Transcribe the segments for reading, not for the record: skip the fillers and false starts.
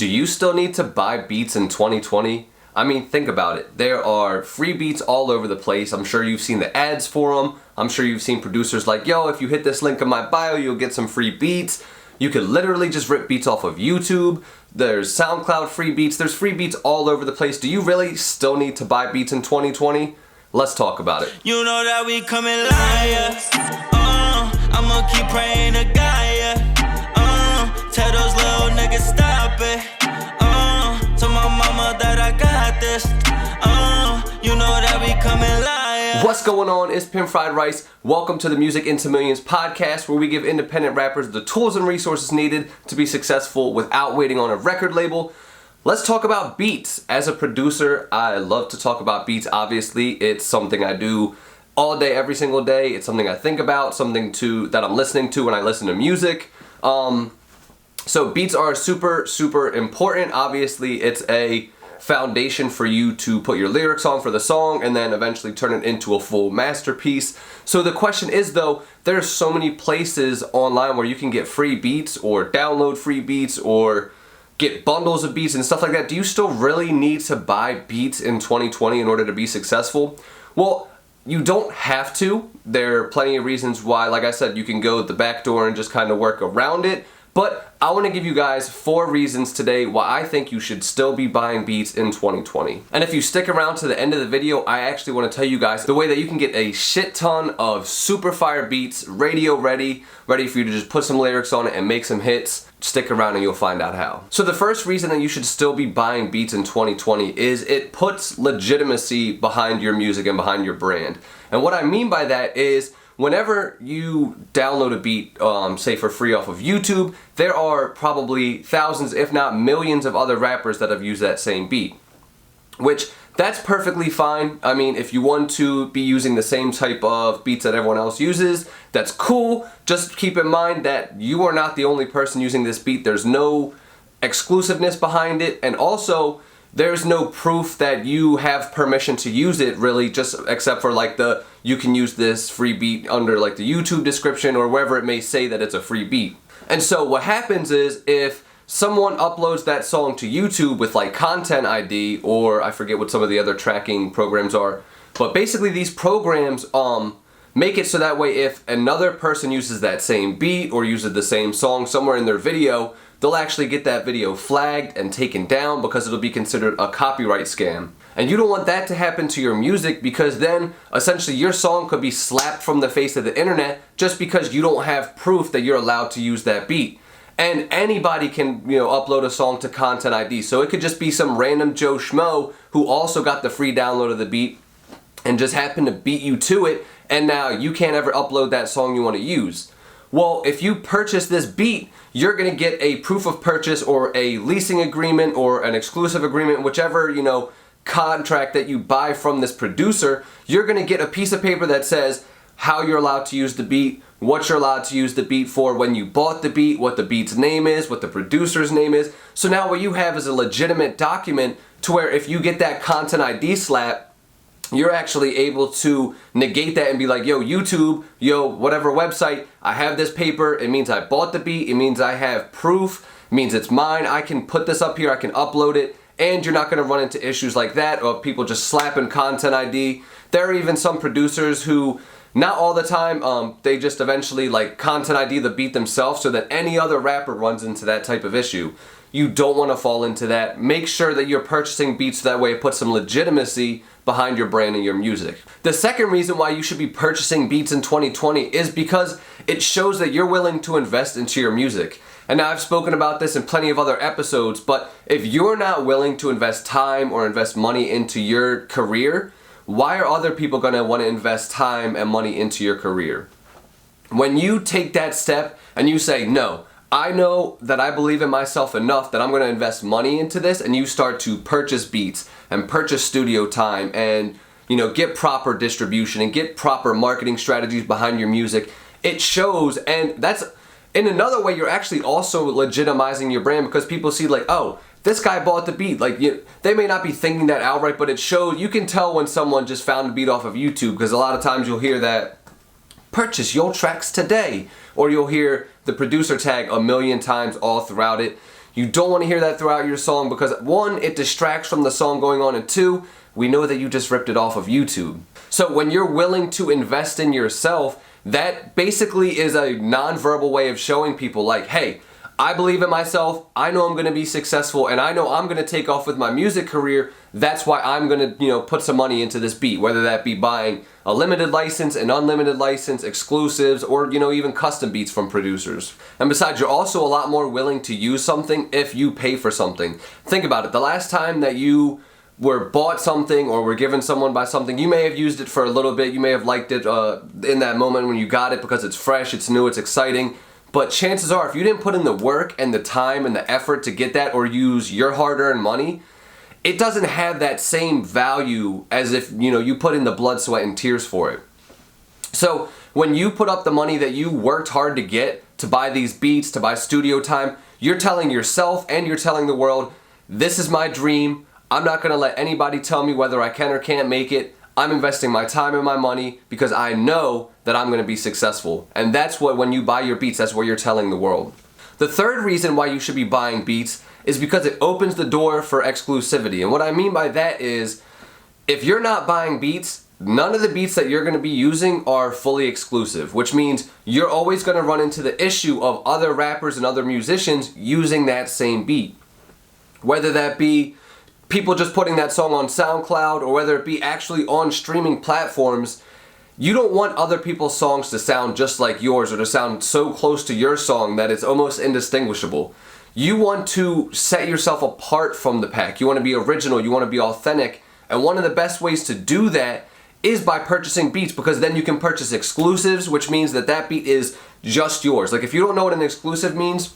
Do you still need to buy beats in 2020? I mean, think about it. There are free beats all over the place. I'm sure you've seen the ads for them. I'm sure you've seen producers like, yo, if you hit this link in my bio, you'll get some free beats. You could literally just rip beats off of YouTube. There's SoundCloud free beats. There's free beats all over the place. Do you really still need to buy beats in 2020? Let's talk about it. You know that we coming liars. I'ma keep praying to Gaia. Tell those little niggas stop it. Tell my mama that I got this. You know that we coming liars. What's going on? It's Pimp Fried Rice. Welcome to the Music into Millions podcast, where we give independent rappers the tools and resources needed to be successful without waiting on a record label. Let's talk about beats. As a producer, I love to talk about beats. Obviously, it's something I do all day, every single day. It's something I think about, something that I'm listening to when I listen to music. So beats are super important. Obviously, it's a foundation for you to put your lyrics on for the song and then eventually turn it into a full masterpiece. So the question is, though, there's so many places online where you can get free beats or download free beats or get bundles of beats and stuff like that. Do you still really need to buy beats in 2020 in order to be successful? Well, you don't have to. There are plenty of reasons why. Like I said, you can go the back door and just kind of work around it. But I want to give you guys 4 reasons today why I think you should still be buying beats in 2020. And if you stick around to the end of the video, I actually want to tell you guys the way that you can get a shit ton of super fire beats, radio ready for you to just put some lyrics on it and make some hits. Stick around and you'll find out how. So the first reason that you should still be buying beats in 2020 is it puts legitimacy behind your music and behind your brand. And what I mean by that is, whenever you download a beat, say for free off of YouTube, there are probably thousands, if not millions of other rappers that have used that same beat. Which, that's perfectly fine. I mean, if you want to be using the same type of beats that everyone else uses, that's cool. Just keep in mind that you are not the only person using this beat. There's no exclusiveness behind it. And also, there's no proof that you have permission to use it, really, just except for like you can use this free beat under like the YouTube description or wherever it may say that it's a free beat. And so what happens is, if someone uploads that song to YouTube with like Content ID, or I forget what some of the other tracking programs are, but basically these programs make it so that way if another person uses that same beat or uses the same song somewhere in their video, they'll actually get that video flagged and taken down because it'll be considered a copyright scam. And you don't want that to happen to your music, because then essentially your song could be slapped from the face of the internet just because you don't have proof that you're allowed to use that beat. And anybody can, upload a song to Content ID. So it could just be some random Joe Schmo who also got the free download of the beat and just happened to beat you to it, and now you can't ever upload that song you want to use. Well, if you purchase this beat, you're going to get a proof of purchase or a leasing agreement or an exclusive agreement, whichever, contract that you buy from this producer. You're going to get a piece of paper that says how you're allowed to use the beat, what you're allowed to use the beat for, when you bought the beat, what the beat's name is, what the producer's name is. So now what you have is a legitimate document to where if you get that Content ID slap, you're actually able to negate that and be like, yo, YouTube, yo, whatever website, I have this paper. It means I bought the beat. It means I have proof. It means it's mine. I can put this up here. I can upload it. And you're not going to run into issues like that of people just slapping Content ID. There are even some producers who, not all the time, they just eventually like Content ID the beat themselves so that any other rapper runs into that type of issue. You don't want to fall into that. Make sure that you're purchasing beats so that way it puts some legitimacy behind your brand and your music. The second reason why you should be purchasing beats in 2020 is because it shows that you're willing to invest into your music. And now I've spoken about this in plenty of other episodes, but if you're not willing to invest time or invest money into your career, why are other people going to want to invest time and money into your career? When you take that step and you say, no, I know that I believe in myself enough that I'm going to invest money into this, and you start to purchase beats and purchase studio time and, get proper distribution and get proper marketing strategies behind your music, it shows. And that's, in another way, you're actually also legitimizing your brand, because people see like, oh, this guy bought the beat. Like, they may not be thinking that outright, but it shows. You can tell when someone just found a beat off of YouTube, because a lot of times you'll hear that, purchase your tracks today, or you'll hear the producer tag a million times all throughout it. You don't want to hear that throughout your song because one, it distracts from the song going on, and two, we know that you just ripped it off of YouTube. So when you're willing to invest in yourself, that basically is a non-verbal way of showing people like, hey, I believe in myself, I know I'm going to be successful, and I know I'm going to take off with my music career. That's why I'm going to, put some money into this beat, whether that be buying a limited license, an unlimited license, exclusives, or, even custom beats from producers. And besides, you're also a lot more willing to use something if you pay for something. Think about it. The last time that you were bought something or were given someone by something, you may have used it for a little bit, you may have liked it in that moment when you got it because it's fresh, it's new, it's exciting. But chances are, if you didn't put in the work and the time and the effort to get that or use your hard-earned money, it doesn't have that same value as if, you put in the blood, sweat, and tears for it. So when you put up the money that you worked hard to get, to buy these beats, to buy studio time, you're telling yourself and you're telling the world, this is my dream. I'm not going to let anybody tell me whether I can or can't make it. I'm investing my time and my money because I know that I'm going to be successful. And that's what, when you buy your beats, that's what you're telling the world. The third reason why you should be buying beats is because it opens the door for exclusivity. And what I mean by that is, if you're not buying beats, none of the beats that you're going to be using are fully exclusive, which means you're always going to run into the issue of other rappers and other musicians using that same beat. Whether that be people just putting that song on SoundCloud or whether it be actually on streaming platforms, you don't want other people's songs to sound just like yours or to sound so close to your song that it's almost indistinguishable. You want to set yourself apart from the pack. You want to be original, you want to be authentic, and one of the best ways to do that is by purchasing beats, because then you can purchase exclusives, which means that that beat is just yours. Like, if you don't know what an exclusive means,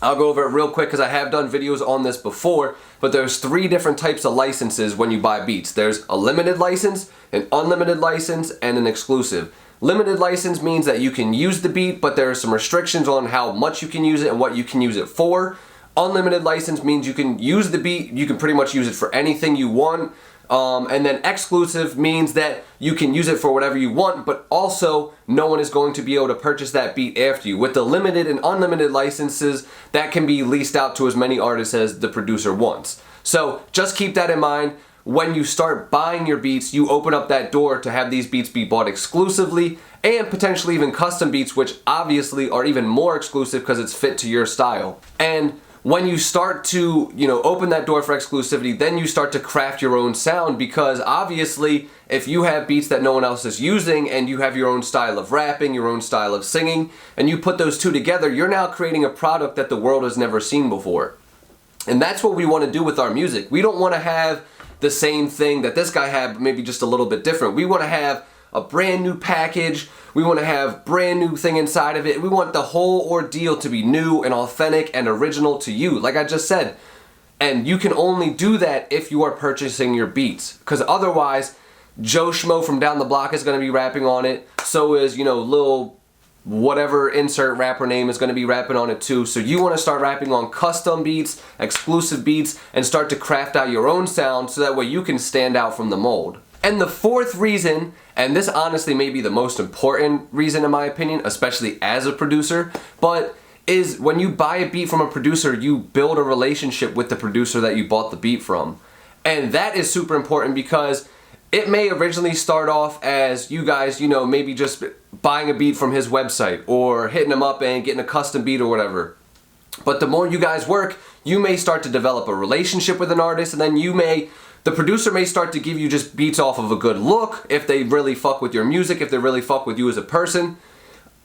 I'll go over it real quick because I have done videos on this before, but there's 3 different types of licenses when you buy beats. There's a limited license, an unlimited license, and an exclusive. Limited license means that you can use the beat, but there are some restrictions on how much you can use it and what you can use it for. Unlimited license means you can use the beat, you can pretty much use it for anything you want. And then exclusive means that you can use it for whatever you want, but also no one is going to be able to purchase that beat after you. With the limited and unlimited licenses, that can be leased out to as many artists as the producer wants. So just keep that in mind. When you start buying your beats, you open up that door to have these beats be bought exclusively and potentially even custom beats, which obviously are even more exclusive because it's fit to your style. And when you start to, open that door for exclusivity, then you start to craft your own sound, because obviously if you have beats that no one else is using and you have your own style of rapping, your own style of singing, and you put those two together, you're now creating a product that the world has never seen before. And that's what we want to do with our music. We don't want to have the same thing that this guy had, but maybe just a little bit different. We want to have a brand new package. We want to have brand new thing inside of it. We want the whole ordeal to be new and authentic and original to you, like I just said. And you can only do that if you are purchasing your beats, because otherwise Joe Schmo from down the block is going to be rapping on it. So is, Lil whatever insert rapper name is going to be rapping on it too. So you want to start rapping on custom beats, exclusive beats, and start to craft out your own sound so that way you can stand out from the mold. And the fourth reason, and this honestly may be the most important reason in my opinion, especially as a producer, but is when you buy a beat from a producer, you build a relationship with the producer that you bought the beat from. And that is super important because it may originally start off as you guys, maybe just buying a beat from his website or hitting him up and getting a custom beat or whatever. But the more you guys work, you may start to develop a relationship with an artist, and then the producer may start to give you just beats off of a good look if they really fuck with your music, if they really fuck with you as a person.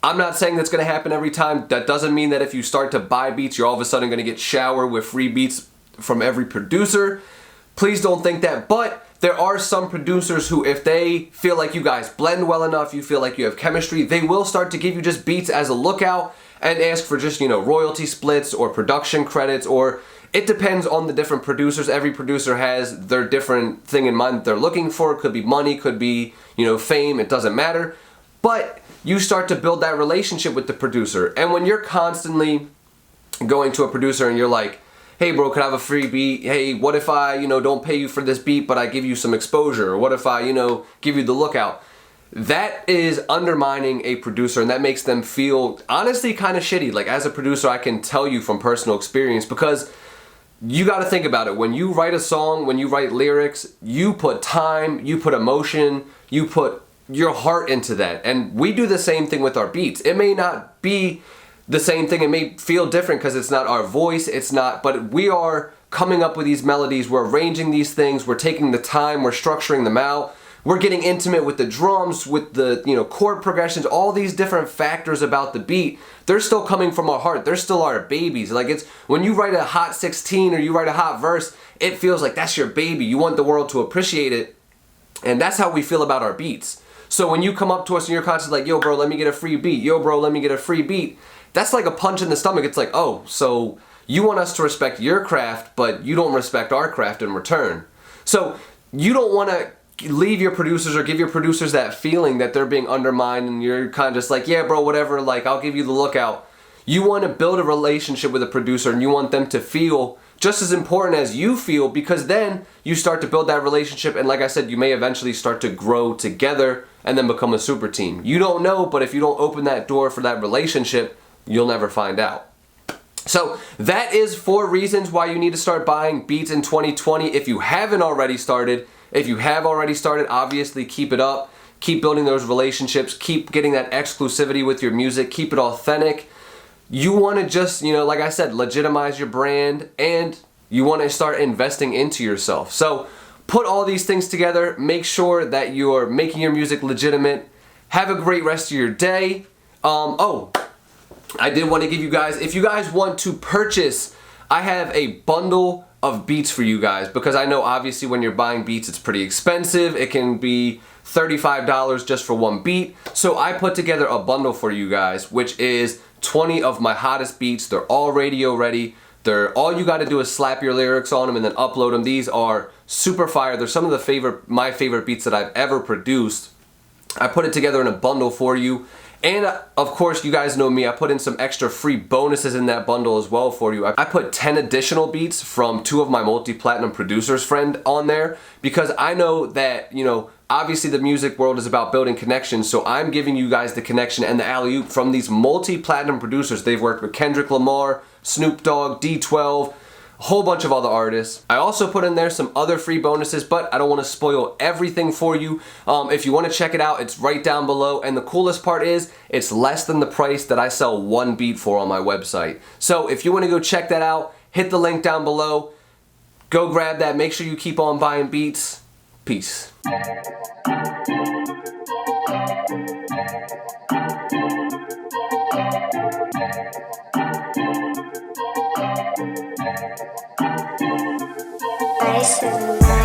I'm not saying that's going to happen every time. That doesn't mean that if you start to buy beats, you're all of a sudden going to get showered with free beats from every producer. Please don't think that. But there are some producers who, if they feel like you guys blend well enough, you feel like you have chemistry, they will start to give you just beats as a lookout and ask for just, royalty splits or production credits, or it depends on the different producers. Every producer has their different thing in mind that they're looking for. It could be money, could be, fame, it doesn't matter. But you start to build that relationship with the producer. And when you're constantly going to a producer and you're like, hey bro, can I have a free beat? Hey, what if I, don't pay you for this beat, but I give you some exposure? Or what if I, give you the lookout? that is undermining a producer, and that makes them feel honestly kind of shitty. Like, as a producer, I can tell you from personal experience, because you got to think about it. When you write a song, when you write lyrics, you put time, you put emotion, you put your heart into that. And we do the same thing with our beats. It may not be the same thing, it may feel different because it's not our voice, but we are coming up with these melodies, we're arranging these things, we're taking the time, we're structuring them out. We're getting intimate with the drums, with the, chord progressions, all these different factors about the beat. They're still coming from our heart. They're still our babies. Like, it's when you write a hot 16 or you write a hot verse, it feels like that's your baby. You want the world to appreciate it. And that's how we feel about our beats. So when you come up to us and you're constantly like, yo, bro, let me get a free beat. Yo, bro, let me get a free beat. That's like a punch in the stomach. It's like, oh, so you want us to respect your craft, but you don't respect our craft in return. So you don't want to leave your producers or give your producers that feeling that they're being undermined and you're kind of just like, yeah, bro, whatever, like, I'll give you the lookout. You want to build a relationship with a producer and you want them to feel just as important as you feel, because then you start to build that relationship, and like I said, you may eventually start to grow together and then become a super team. You don't know, but if you don't open that door for that relationship, you'll never find out. So that is 4 reasons why you need to start buying beats in 2020. If you haven't already started, if you have already started, obviously keep it up. Keep building those relationships. Keep getting that exclusivity with your music. Keep it authentic. You want to just, like I said, legitimize your brand, and you want to start investing into yourself. So put all these things together. Make sure that you're making your music legitimate. Have a great rest of your day. I did want to give you guys, if you guys want to purchase, I have a bundle of beats for you guys, because I know obviously when you're buying beats it's pretty expensive. It can be $35 just for one beat. So I put together a bundle for you guys, which is 20 of my hottest beats. They're all radio ready. All you got to do is slap your lyrics on them and then upload them. These are super fire. They're some of my favorite beats that I've ever produced. I put it together in a bundle for you. And of course, you guys know me, I put in some extra free bonuses in that bundle as well for you. I put 10 additional beats from 2 of my multi-platinum producers friend on there, because I know that, obviously the music world is about building connections, so I'm giving you guys the connection and the alley-oop from these multi-platinum producers. They've worked with Kendrick Lamar, Snoop Dogg, D12, a whole bunch of other artists. I also put in there some other free bonuses, but I don't want to spoil everything for you. If you want to check it out, it's right down below. And the coolest part is, it's less than the price that I sell one beat for on my website. So if you want to go check that out, hit the link down below. Go grab that. Make sure you keep on buying beats. Peace. I